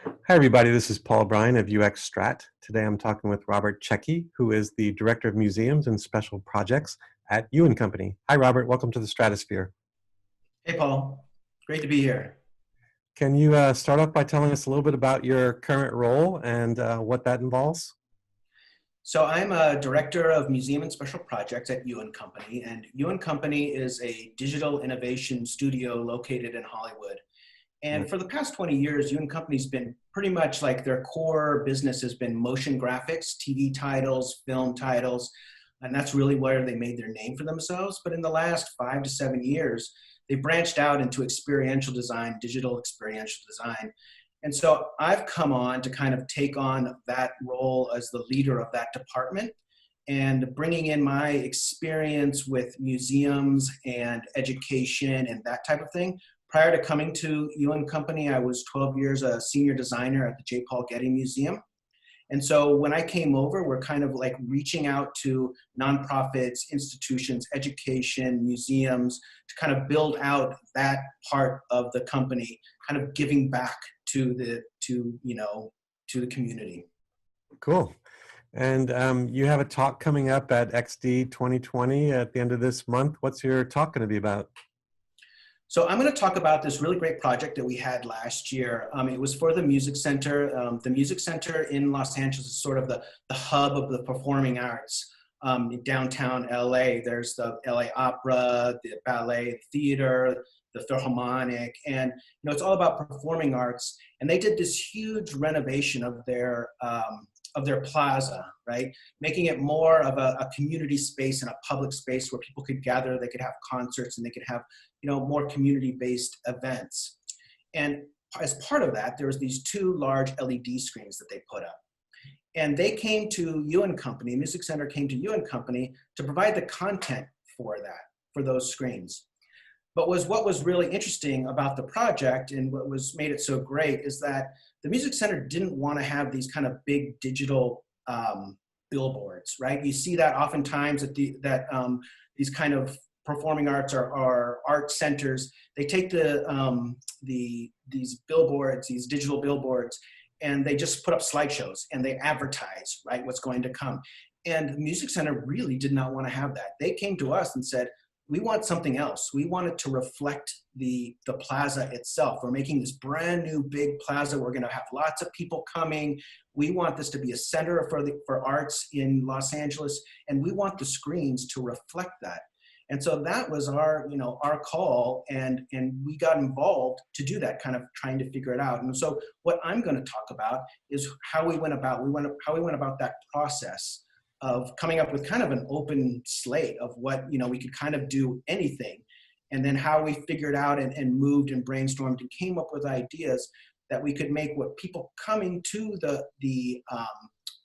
Hi, everybody. This is Paul Bryan of UX Strat. Today I'm talking with Robert Checchi, who is the Director of Museums and Special Projects at yU+co. Hi, Robert. Welcome to the Stratosphere. Hey, Paul. Great to be here. Can you start off by telling us a little bit about your current role and what that involves? So I'm a director of museum and special projects at yU+co, and yU+co is a digital innovation studio located in Hollywood. Mm. And for the past 20 years, yU+co's been pretty much like their core business has been motion graphics, TV titles, film titles, and that's really where they made their name for themselves. But in the last 5 to 7 years, they branched out into experiential design, digital experiential design. And so I've come on to kind of take on that role as the leader of that department and bringing in my experience with museums and education and that type of thing. Prior to coming to yU+co, I was 12 years a senior designer at the J. Paul Getty Museum. And so when I came over, we're kind of like reaching out to nonprofits, institutions, education, museums to kind of build out that part of the company, kind of giving back to the community. Cool. And you have a talk coming up at XD 2020 at the end of this month. What's your talk going to be about? So I'm going to talk about this really great project that we had last year. It was for the Music Center. The Music Center in Los Angeles is sort of the hub of the performing arts. In downtown LA, there's the LA Opera, the Ballet Theater, the Philharmonic, and it's all about performing arts. And they did this huge renovation of their plaza, right? Making it more of a community space and a public space where people could gather, they could have concerts, and they could have more community-based events. And as part of that, there was these two large LED screens that they put up. And they came to yU+co, Music Center came to yU+co to provide the content for that, for those screens. But what was really interesting about the project and what made it so great is that the Music Center didn't want to have these kind of big digital billboards, right? You see that oftentimes at these kind of performing arts or art centers. They take these billboards, these digital billboards, and they just put up slideshows and they advertise, right, what's going to come. And the Music Center really did not want to have that. They came to us and said, we want something else. We want it to reflect the plaza itself. We're making this brand new big plaza. We're going to have lots of people coming. We want this to be a center for arts in Los Angeles, and we want the screens to reflect that. And so that was our call, and we got involved to do that, kind of trying to figure it out. And so what I'm going to talk about is how we went about that process of coming up with kind of an open slate of what we could kind of do anything, and then how we figured out and moved and brainstormed and came up with ideas that we could make what people coming to the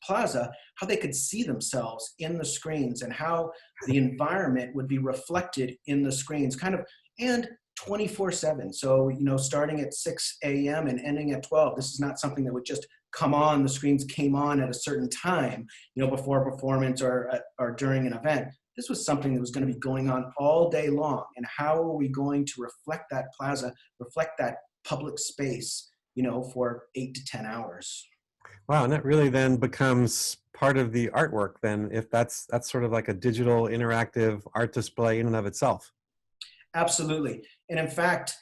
plaza, how they could see themselves in the screens and how the environment would be reflected in the screens, kind of, and 24/7. So, starting at 6 a.m. and ending at 12. This is not something that would just come on. The screens came on at a certain time, before a performance or during an event. This was something that was going to be going on all day long. And how are we going to reflect that plaza, reflect that public space, for 8 to 10 hours? Wow, and that really then becomes part of the artwork then, if that's sort of like a digital interactive art display in and of itself. Absolutely. And in fact,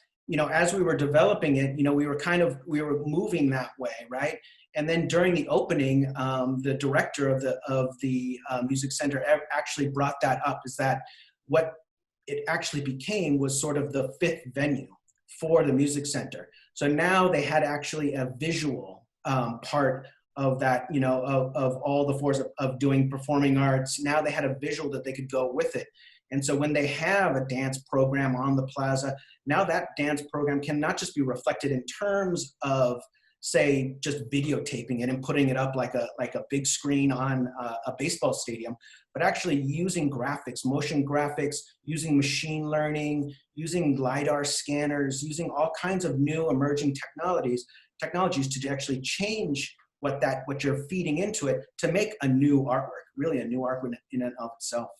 as we were developing it, we were moving that way, right? And then during the opening, the director of the Music Center actually brought that up, is that what it actually became was sort of the fifth venue for the Music Center. So now they had actually a visual part of that, of all the force of doing performing arts. Now they had a visual that they could go with it. And so when they have a dance program on the plaza, now that dance program can not just be reflected in terms of, say, just videotaping it and putting it up like a big screen on a baseball stadium, but actually using graphics, motion graphics, using machine learning, using LiDAR scanners, using all kinds of new emerging technologies to actually change what you're feeding into it to make a new artwork, really a new artwork in and of itself.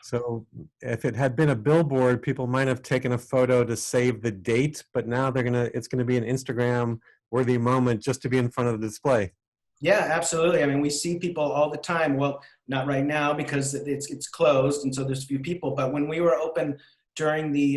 So if it had been a billboard, people might have taken a photo to save the date, but now it's gonna be an Instagram worthy moment just to be in front of the display. Yeah, absolutely. I mean, we see people all the time. Well, not right now because it's closed, and so there's few people. But when we were open during the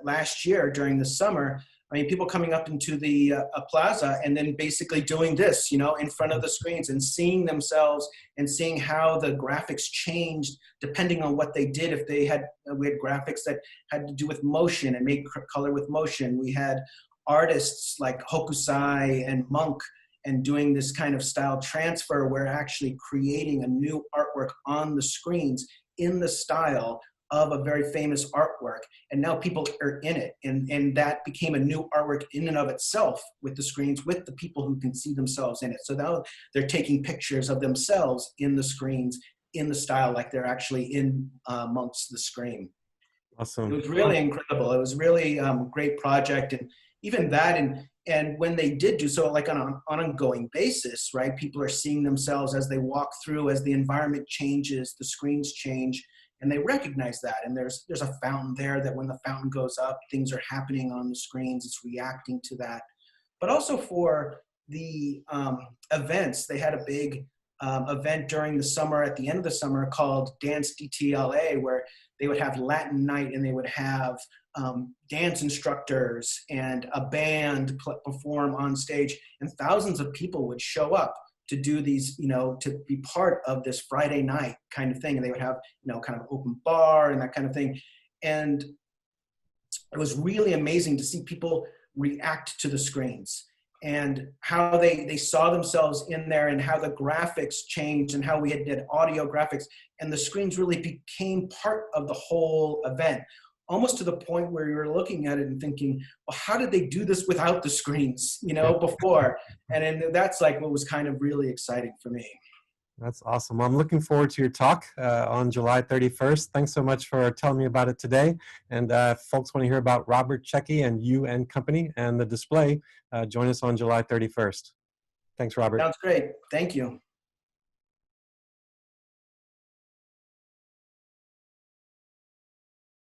last year, during the summer, I mean, people coming up into the plaza and then basically doing this, you know, in front of the screens and seeing themselves and seeing how the graphics changed depending on what they did. If they had, we had graphics that had to do with motion and made color with motion. We had artists like Hokusai and Monk and doing this kind of style transfer where actually creating a new artwork on the screens in the style of a very famous artwork. And now people are in it. And that became a new artwork in and of itself with the screens, with the people who can see themselves in it. So now they're taking pictures of themselves in the screens, in the style, like they're actually in amongst the screen. It Awesome. was really incredible. It was really great project. And even that, and when they did do so, like on an ongoing basis, right? People are seeing themselves as they walk through, as the environment changes, the screens change, and they recognize that. And there's a fountain there that when the fountain goes up, things are happening on the screens. It's reacting to that. But also for the events, they had a big event during the summer, at the end of the summer, called Dance DTLA, where they would have Latin night and they would have dance instructors and a band perform on stage, and thousands of people would show up to do these, you know, to be part of this Friday night kind of thing. And they would have, you know, kind of open bar and that kind of thing. And it was really amazing to see people react to the screens and how they saw themselves in there and how the graphics changed and how we did audio graphics, and the screens really became part of the whole event, almost to the point where you were looking at it and thinking, well, how did they do this without the screens, you know, before? And then that's like what was kind of really exciting for me. That's awesome. Well, I'm looking forward to your talk on July 31st. Thanks so much for telling me about it today. And if folks want to hear about Robert Checchi and yU+co and the display, join us on July 31st. Thanks, Robert. Sounds great. Thank you.